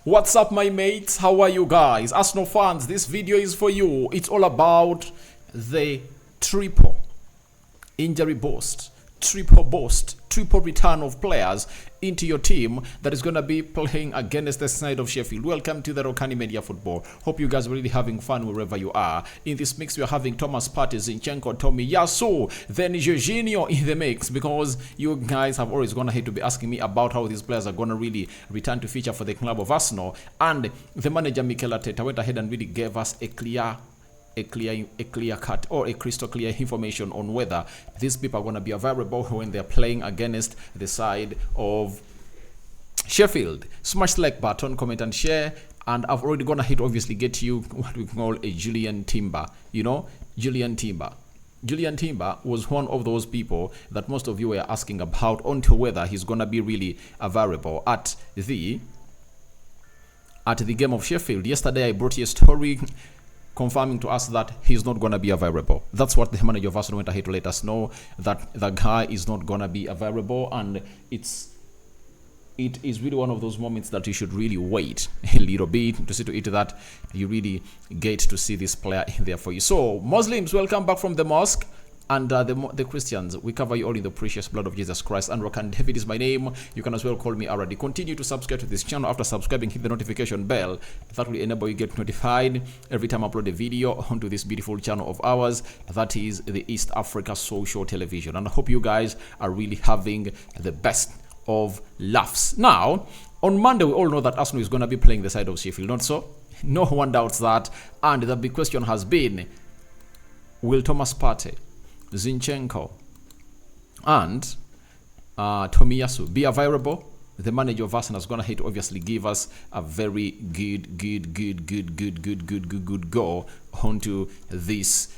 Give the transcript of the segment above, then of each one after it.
What's up, my mates? How are you guys? Arsenal fans, this video is for you. It's all about the triple injury burst, triple return of players into your team that is going to be playing against the side of Sheffield. Welcome to the Rokani Media Football. Hope you guys are really having fun wherever you are. In this mix, we are having Partey, Zinchenko, Tomiyasu, then Jorginho in the mix, because you guys have always gone ahead to be asking me about how these players are going to really return to feature for the club of Arsenal. And the manager, Elated, went ahead and really gave us a clear cut or a crystal clear information on whether these people are going to be available when they're playing against the side of Sheffield. Smash the like button, comment and share. And I've already gone ahead to obviously get you what we call a Julian Timber. Julian Timber was one of those people that most of you were asking about onto whether he's going to be really available at the game of Sheffield. Yesterday I brought you a story confirming to us that he's not going to be available. That's what the manager of Arsenal went ahead to let us know, that the guy is not going to be available, and it is really one of those moments that you should really wait a little bit to see to it that you really get to see this player in there for you. So Muslims, welcome back from the mosque. And the Christians, we cover you all in the precious blood of Jesus Christ. And Rokani David is my name. You can as well call me already. Continue to subscribe to this channel. After subscribing, hit the notification bell. That will enable you get notified every time I upload a video onto this beautiful channel of ours. That is the East Africa Social Television. And I hope you guys are really having the best of laughs. Now, on Monday, we all know that Arsenal is going to be playing the side of Sheffield, not so? No one doubts that. And the big question has been, will Partey, Zinchenko and Tomiyasu be available? The manager of Arsenal is going to hate to obviously give us a very good go onto this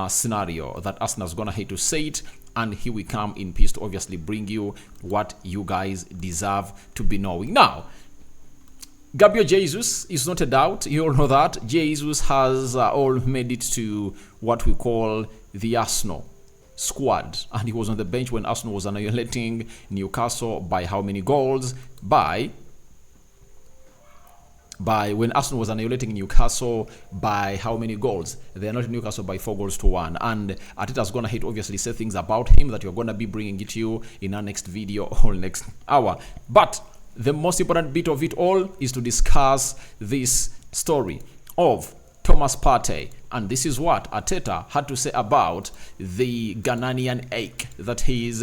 scenario that Arsenal is going to hate to say it, and here we come in peace to obviously bring you what you guys deserve to be knowing. Now, Gabriel Jesus is not a doubt. You all know that Jesus has all made it to what we call the Arsenal squad, and he was on the bench when Arsenal was annihilating Newcastle by how many goals? By when Arsenal was annihilating Newcastle by how many goals? They are not Newcastle by 4-1. And Arteta's gonna hate obviously say things about him that you're gonna be bringing it to you in our next video or next hour. But the most important bit of it all is to discuss this story of Partey, and this is what Arteta had to say about the Ghanaian ache that he is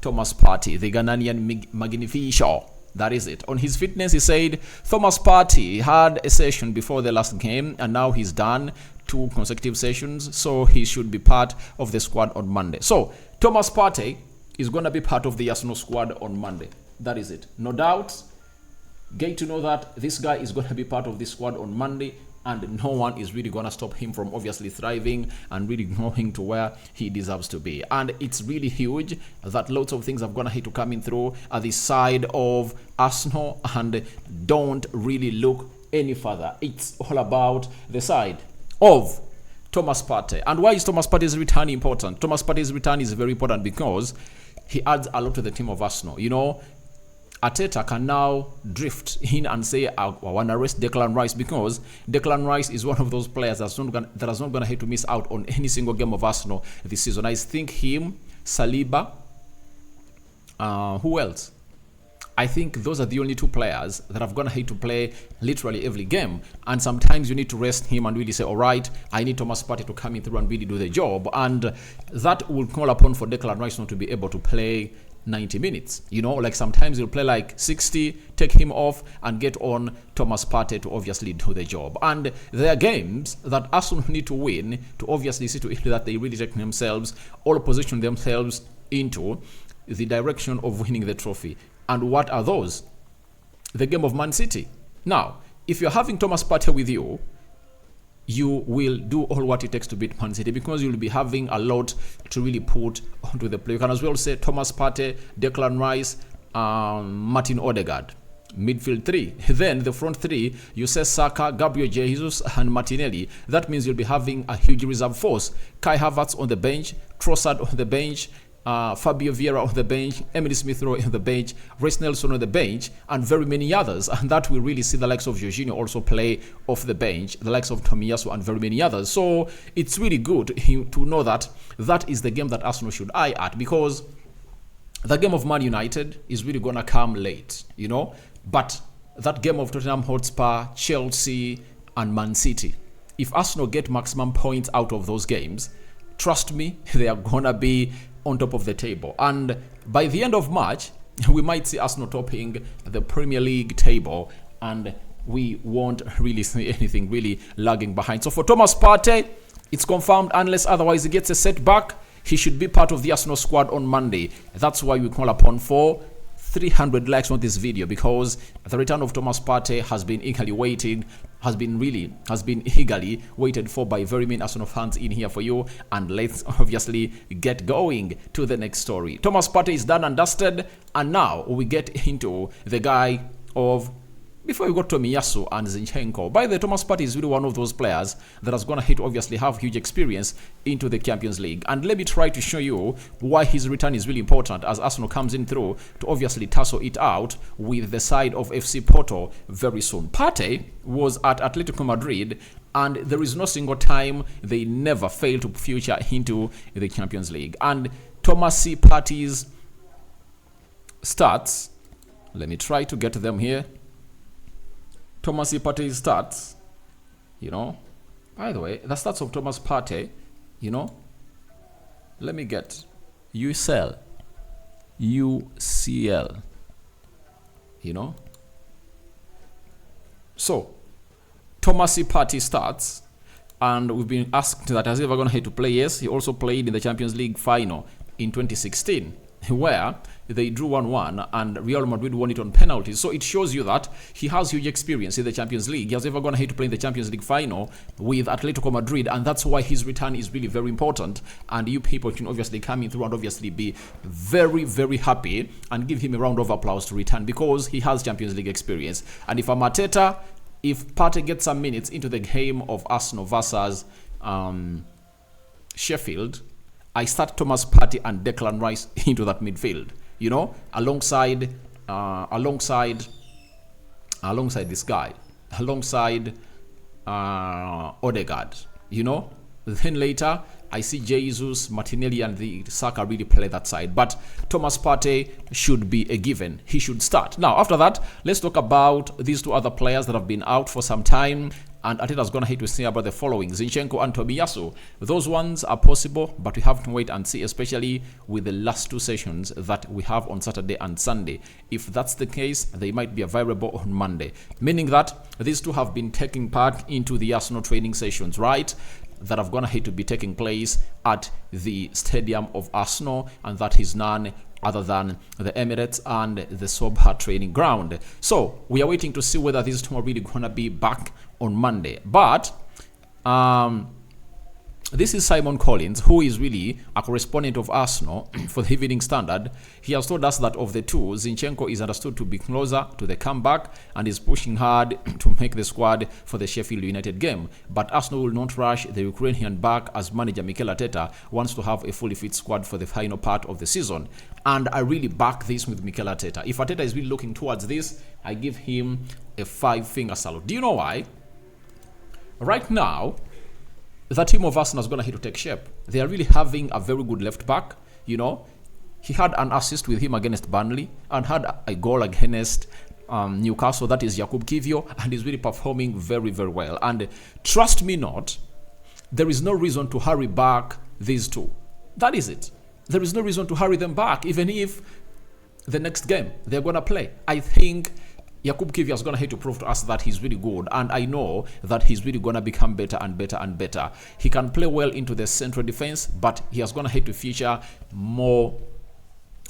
Partey, the Ghanaian magnifico. That is it. On his fitness, he said Partey had a session before the last game, and now he's done 2 consecutive sessions, so he should be part of the squad on Monday. So Partey is going to be part of the Arsenal squad on Monday. That is it. No doubt. Get to know that this guy is going to be part of this squad on Monday, and no one is really going to stop him from obviously thriving and really going to where he deserves to be. And it's really huge that lots of things are going to have to come in through at the side of Arsenal, and don't really look any further. It's all about the side of Partey. And why is Partey's return important? Partey's return is very important because he adds a lot to the team of Arsenal. Arteta can now drift in and say, I want to rest Declan Rice, because Declan Rice is one of those players that is not going to have to miss out on any single game of Arsenal this season. I think him, Saliba, who else? I think those are the only 2 players that have going to have to play literally every game. And sometimes you need to rest him and really say, all right, I need Partey to come in through and really do the job. And that will call upon for Declan Rice not to be able to play 90 minutes. Like sometimes you'll play like 60, take him off and get on Partey to obviously do the job. And there are games that Arsenal need to win to obviously see to it that they really take themselves or position themselves into the direction of winning the trophy. And what are those? The game of Man City. Now, if you're having Partey with you, you will do all what it takes to beat Man City, because you'll be having a lot to really put onto the play. You can as well say Partey, Declan Rice, Martin Odegaard. Midfield 3. Then the front 3, you say Saka, Gabriel Jesus and Martinelli. That means you'll be having a huge reserve force. Kai Havertz on the bench, Trossard on the bench, Fabio Vieira on the bench, Emily Smith-Rowe on the bench, Reece Nelson on the bench, and very many others. And that we really see the likes of Jorginho also play off the bench, the likes of Tomiyasu and very many others. So it's really good to know that that is the game that Arsenal should eye at, because the game of Man United is really going to come late, you know. But that game of Tottenham Hotspur, Chelsea, and Man City, if Arsenal get maximum points out of those games, trust me, they are going to be on top of the table. And by the end of March, we might see Arsenal topping the Premier League table, and we won't really see anything really lagging behind. So for Thomas Partey, it's confirmed, unless otherwise he gets a setback, he should be part of the Arsenal squad on Monday. That's why we call upon for 300 likes on this video, because the return of Thomas Partey has been eagerly waiting, has been eagerly waited for by very many Arsenal fans in here for you. And let's obviously get going to the next story. Thomas Partey is done and dusted, and now we get into the guy of, before we got Tomiyasu and Zinchenko. By the way, Thomas Partey is really one of those players that is going to obviously have huge experience into the Champions League. And let me try to show you why his return is really important as Arsenal comes in through to obviously tussle it out with the side of FC Porto very soon. Partey was at Atletico Madrid, and there is no single time they never fail to feature into the Champions League. And Thomas Partey's stats, let me try to get them here. Thomas Partey's stats, you know, by the way, the stats of Thomas Partey, you know, let me get UCL, you know. So, Thomas Partey starts, and we've been asked that has he ever going to play? Yes, he also played in the Champions League final in 2016, where they drew 1-1 and Real Madrid won it on penalties. So it shows you that he has huge experience in the Champions League. He has ever gone ahead to play in the Champions League final with Atletico Madrid, and that's why his return is really very important. And you people can obviously come in through and obviously be very, very happy and give him a round of applause to return, because he has Champions League experience. And if I'm Arteta, if Partey gets some minutes into the game of Arsenal versus Sheffield, I start Thomas Partey and Declan Rice into that midfield, you know, alongside this guy, alongside Odegaard, you know. Then later, I see Jesus, Martinelli, and the Saka really play that side. But Thomas Partey should be a given. He should start. Now, after that, let's talk about these two other players that have been out for some time. And Arteta's going to hate to say about the following: Zinchenko and Tomiyasu. Those ones are possible, but we have to wait and see, especially with the last two sessions that we have on Saturday and Sunday. If that's the case, they might be available on Monday, meaning that these two have been taking part into the Arsenal training sessions, right? That have gone ahead to be taking place at the stadium of Arsenal, and that is none other than the Emirates and the Sobha training ground. So we are waiting to see whether these two are really going to be back on Monday. But this is Simon Collins, who is really a correspondent of Arsenal for the Evening Standard. He has told us that of the two, Zinchenko is understood to be closer to the comeback and is pushing hard to make the squad for the Sheffield United game. But Arsenal will not rush the Ukrainian back, as manager Mikel Arteta wants to have a fully fit squad for the final part of the season. And I really back this with Mikel Arteta. If Arteta is really looking towards this, I give him a 5-finger salute. Do you know why? Right now, the team of Arsenal is going to have to take shape. They are really having a very good left back. You know, he had an assist with him against Burnley and had a goal against Newcastle. That is Jakub Kiwior, and he's really performing very, very well. And trust me not, there is no reason to hurry back these two. That is it. There is no reason to hurry them back, even if the next game they're going to play. I think Jakub Kiwior is going to have to prove to us that he's really good, and I know that he's really going to become better and better and better. He can play well into the central defense, but he has going to have to feature more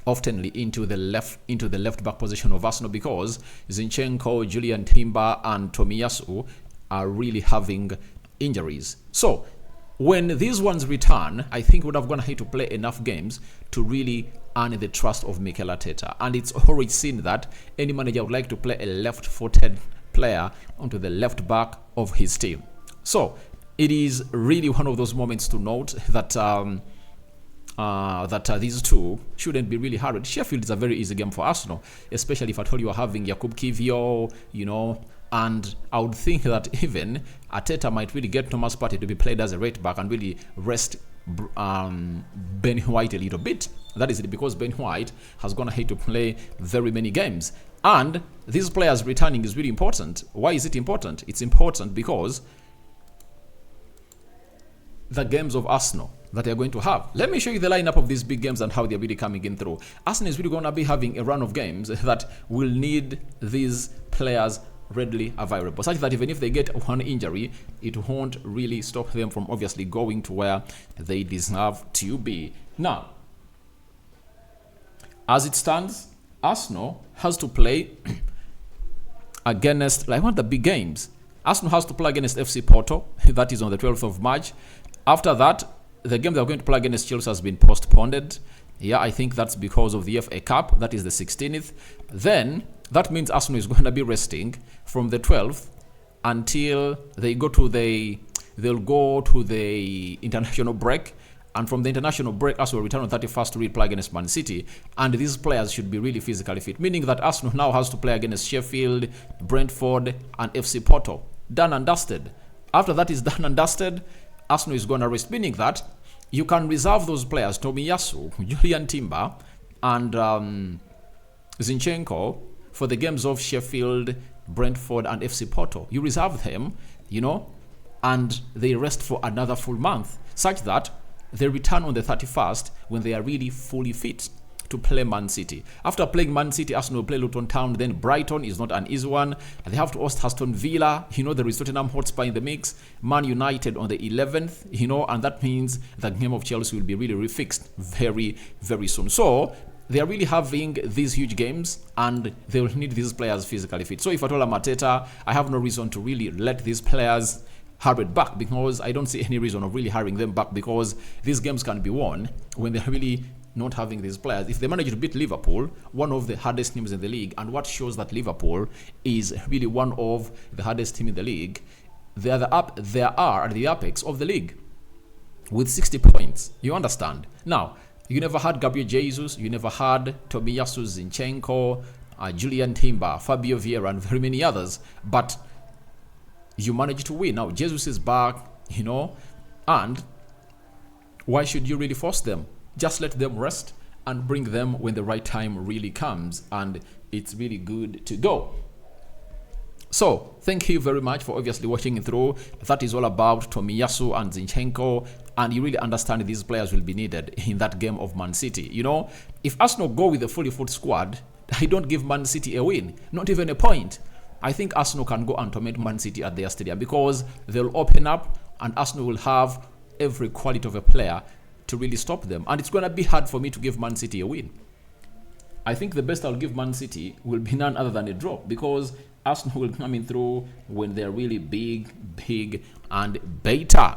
oftenly into the left back position of Arsenal, because Zinchenko, Julian Timber, and Tomiyasu are really having injuries. So when these ones return, I think we're going to have to play enough games to really earn the trust of Mikel Arteta. And it's always seen that any manager would like to play a left-footed player onto the left back of his team. So it is really one of those moments to note that these two shouldn't be really hurried. Sheffield is a very easy game for Arsenal, especially if at all you are having Jakub Kivio, and I would think that even Arteta might really get Thomas Partey to be played as a right back and really rest Ben White a little bit. That is because Ben White has gone ahead to play very many games. And these players returning is really important. Why is it important? It's important because the games of Arsenal that they are going to have. Let me show you the lineup of these big games and how they're really coming in through. Arsenal is really going to be having a run of games that will need these players readily available, such that even if they get one injury, it won't really stop them from obviously going to where they deserve to be. Now, as it stands, Arsenal has to play against, I want the big games. Arsenal has to play against FC Porto. That is on the 12th of March. After that, the game they're going to play against Chelsea has been postponed. Yeah, I think that's because of the FA Cup. That is the 16th. Then, that means Arsenal is going to be resting from the 12th until they'll go to the international break. And from the international break, Arsenal will return on 31st to really play against Man City. And these players should be really physically fit, meaning that Arsenal now has to play against Sheffield, Brentford, and FC Porto. Done and dusted. After that is done and dusted, Arsenal is going to rest, meaning that you can reserve those players, Tomiyasu, Julian Timber, and Zinchenko, for the games of Sheffield, Brentford, and FC Porto. You reserve them, and they rest for another full month, such that they return on the 31st when they are really fully fit to play Man City. After playing Man City, Arsenal will play Luton Town, then Brighton is not an easy one. They have to host Aston Villa, there is Tottenham Hotspur in the mix, Man United on the 11th, and that means the game of Chelsea will be really refixed very, very soon. So, they are really having these huge games and they will need these players physically fit. So if at all I'm Arteta, I have no reason to really let these players hurried back, because I don't see any reason of really hurrying them back, because these games can be won when they're really not having these players. If they manage to beat Liverpool, one of the hardest teams in the league, and what shows that Liverpool is really one of the hardest team in the league, they are at the apex of the league with 60 points. You understand? Now, you never had Gabriel Jesus, you never had Tomiyasu, Zinchenko, Julian Timber, Fabio Vieira, and very many others, but you managed to win. Now, Jesus is back, and why should you really force them? Just let them rest and bring them when the right time really comes, and it's really good to go. So, thank you very much for obviously watching it through. That is all about Tomiyasu and Zinchenko, and you really understand these players will be needed in that game of Man City. If Arsenal go with a fully fit squad, I don't give Man City a win, not even a point. I think Arsenal can go and torment Man City at their stadium, because they'll open up and Arsenal will have every quality of a player to really stop them. And it's going to be hard for me to give Man City a win. I think the best I'll give Man City will be none other than a draw, because Arsenal will come in through when they're really big, and better.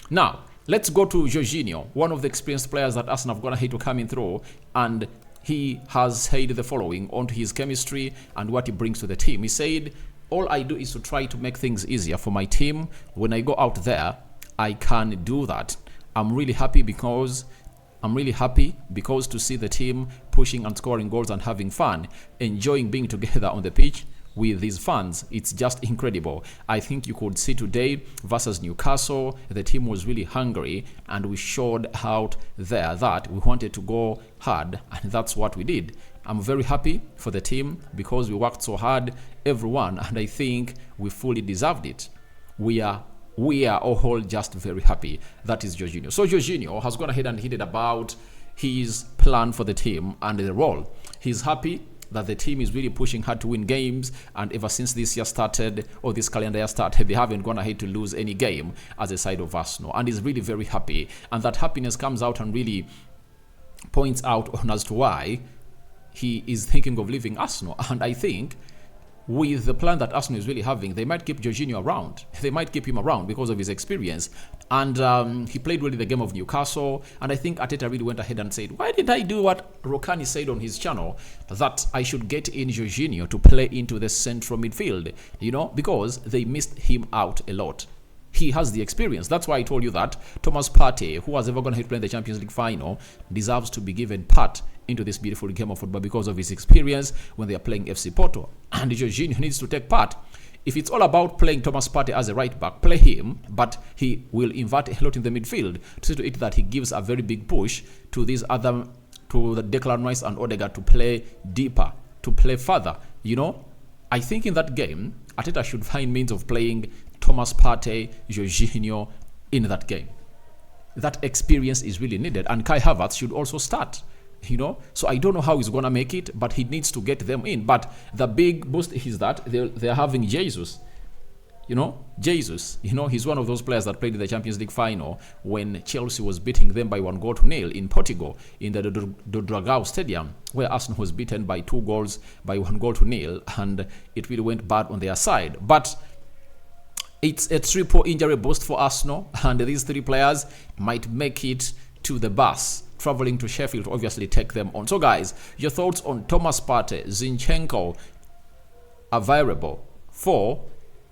Now, let's go to Jorginho, one of the experienced players that Arsenal have gone ahead to come in through, and he has said the following onto his chemistry and what he brings to the team. He said, all I do is to try to make things easier for my team. When I go out there, I can do that. I'm really happy because to see the team pushing and scoring goals and having fun, enjoying being together on the pitch with these fans. It's just incredible. I think you could see today versus Newcastle, the team was really hungry, and we showed out there that we wanted to go hard, and that's what we did. I'm very happy for the team because we worked so hard, everyone, and I think we fully deserved it. We are all just very happy. That is Jorginho. So Jorginho has gone ahead and hinted about his plan for the team and the role. He's happy that the team is really pushing hard to win games, and ever since this year started, or this calendar year started, they haven't gone ahead to lose any game as a side of Arsenal, and he's really very happy. And that happiness comes out and really points out on as to why he is thinking of leaving Arsenal. And I think with the plan that Arsenal is really having, they might keep Jorginho around. They might keep him around because of his experience. And he played well in the game of Newcastle. And I think Arteta really went ahead and said, why did I do what Rokani said on his channel? That I should get in Jorginho to play into the central midfield. Because they missed him out a lot. He has the experience. That's why I told you that Thomas Partey, who was ever going to play in the Champions League final, deserves to be given part into this beautiful game of football because of his experience when they are playing FC Porto. And Jorginho needs to take part. If it's all about playing Thomas Partey as a right back, play him, but he will invert a lot in the midfield to see to it that he gives a very big push to these other, to the Declan Rice and Odegaard to play deeper, to play further. You know, I think in that game, Arteta should find means of playing Thomas Partey, Jorginho in that game. That experience is really needed, and Kai Havertz should also start. You know, so I don't know how he's gonna make it, but he needs to get them in. But the big boost is that they're having Jesus. You know, Jesus. You know, he's one of those players that played in the Champions League final when Chelsea was beating them by 1-0 in Portugal in the Dragao Stadium, where Arsenal was beaten by 2 goals by 1-0, and it really went bad on their side. But it's a triple injury boost for Arsenal, and these 3 players might make it to the bus, traveling to Sheffield to obviously take them on. So guys, your thoughts on Thomas Partey, Zinchenko available for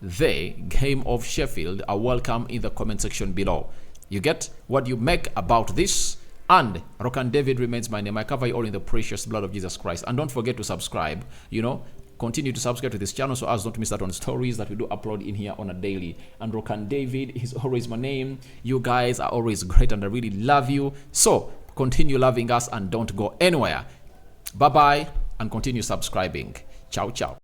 the game of Sheffield are welcome in the comment section below. You get what you make about this? And Rokani David remains my name. I cover you all in the precious blood of Jesus Christ. And don't forget to subscribe. You know, continue to subscribe to this channel so as not to miss out on stories that we do upload in here on a daily. And Rokani David is always my name. You guys are always great and I really love you. So continue loving us and don't go anywhere. Bye bye and continue subscribing. Ciao, ciao.